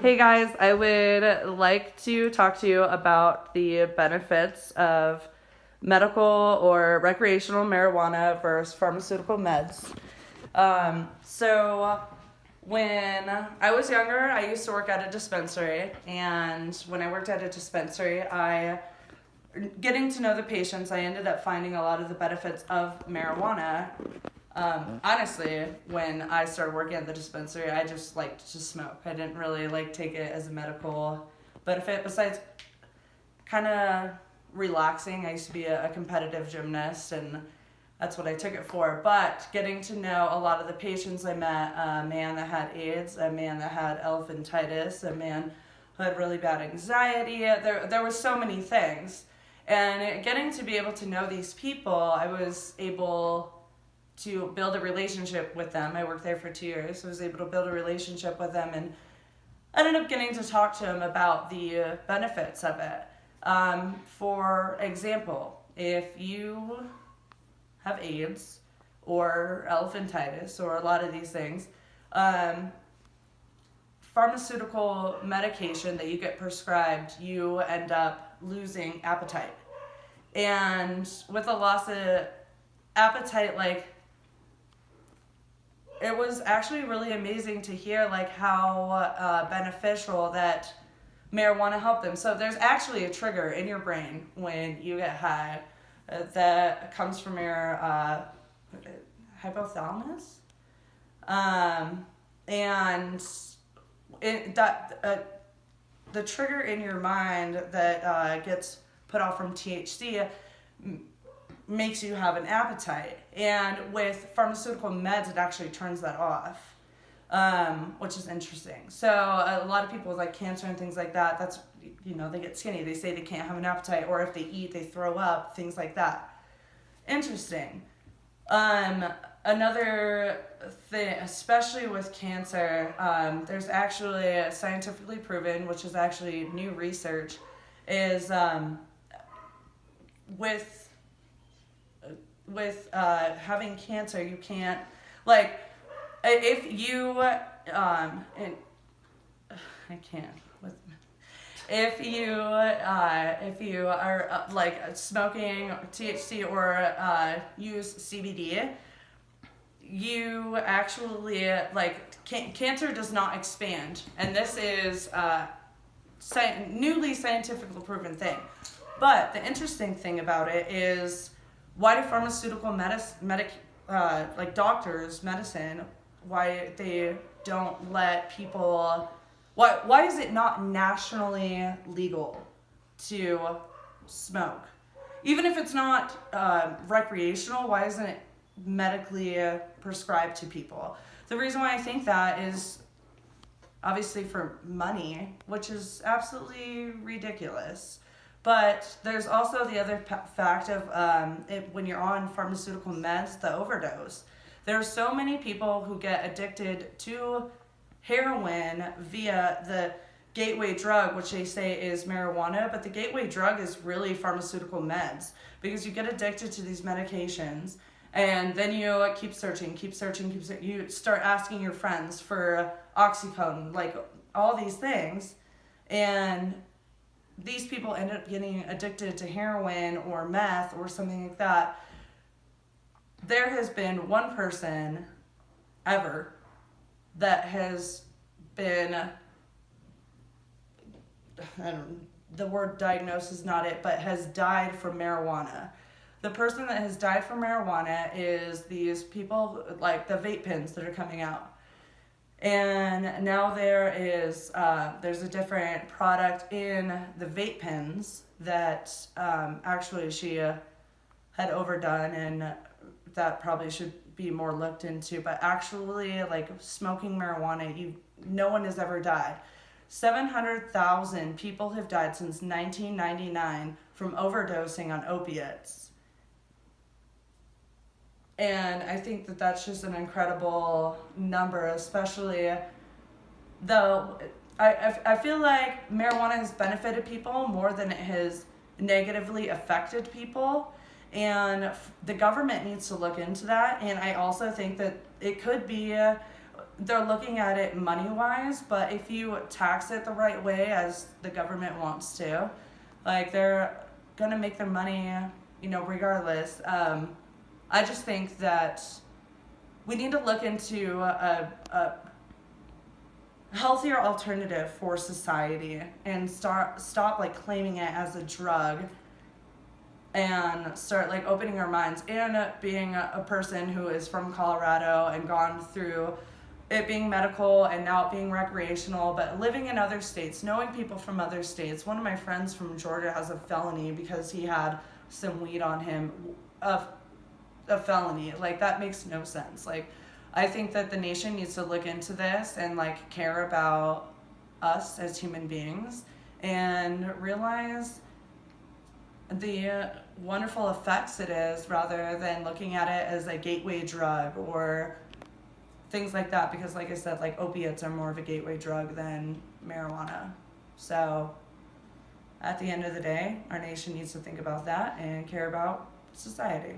Hey guys, I would like to talk to you about the benefits of medical or recreational marijuana versus pharmaceutical meds. So when I was younger, I used to work at a dispensary, and when I worked at a dispensary, getting to know the patients, I ended up finding a lot of the benefits of marijuana. Honestly, when I started working at the dispensary, I just liked to smoke. I didn't really take it as a medical benefit. Besides, kind of relaxing. I used to be a competitive gymnast, and that's what I took it for. But getting to know a lot of the patients I met, a man that had AIDS, a man that had elephantitis, a man who had really bad anxiety. There were so many things. And getting to be able to know these people, I was able to build a relationship with them. I worked there for 2 years. So I was able to build a relationship with them and ended up getting to talk to them about the benefits of it. For example, if you have AIDS or elephantitis or a lot of these things, pharmaceutical medication that you get prescribed, you end up losing appetite. And with a loss of appetite, it was actually really amazing to hear how beneficial that marijuana helped them. So there's actually a trigger in your brain when you get high that comes from your hypothalamus, and the trigger in your mind that gets put off from THC makes you have an appetite. And with pharmaceutical meds, it actually turns that off, which is interesting. So a lot of people with cancer and things like that, that's, they get skinny. They say they can't have an appetite, or if they eat, they throw up, things like that. Interesting. Another thing, especially with cancer, there's actually scientifically proven, which is actually new research, is with having cancer, you can't, if you if you are smoking THC or use CBD, you actually cancer does not expand, and this is newly scientifically proven thing. But the interesting thing about it is, why do pharmaceutical doctors, medicine, why they don't let people, why is it not nationally legal to smoke? Even if it's not recreational, why isn't it medically prescribed to people? The reason why I think that is obviously for money, which is absolutely ridiculous. But there's also the other fact of when you're on pharmaceutical meds, the overdose. There are so many people who get addicted to heroin via the gateway drug, which they say is marijuana, but the gateway drug is really pharmaceutical meds, because you get addicted to these medications, and then you keep searching. You start asking your friends for oxycodone, all these things, and these people end up getting addicted to heroin or meth or something like that. There has been one person ever that has been, the word diagnosis is not it, but has died from marijuana. The person that has died from marijuana is these people, the vape pens that are coming out. And now there's a different product in the vape pens that actually she had overdone, and that probably should be more looked into. But actually, smoking marijuana, no one has ever died. 700,000 people have died since 1999 from overdosing on opiates. And I think that that's just an incredible number, especially though I feel like marijuana has benefited people more than it has negatively affected people. And the government needs to look into that. And I also think that it could be they're looking at it money wise, but if you tax it the right way as the government wants to, like they're gonna make their money, regardless. I just think that we need to look into a healthier alternative for society and stop like claiming it as a drug and start like opening our minds. And being a person who is from Colorado and gone through it being medical and now it being recreational, but living in other states, knowing people from other states. One of my friends from Georgia has a felony because he had some weed on him. A felony. Like, that makes no sense. Like, I think that the nation needs to look into this and like care about us as human beings and realize the wonderful effects it is, rather than looking at it as a gateway drug or things like that, because like I said, like opiates are more of a gateway drug than marijuana. So at the end of the day, our nation needs to think about that and care about society.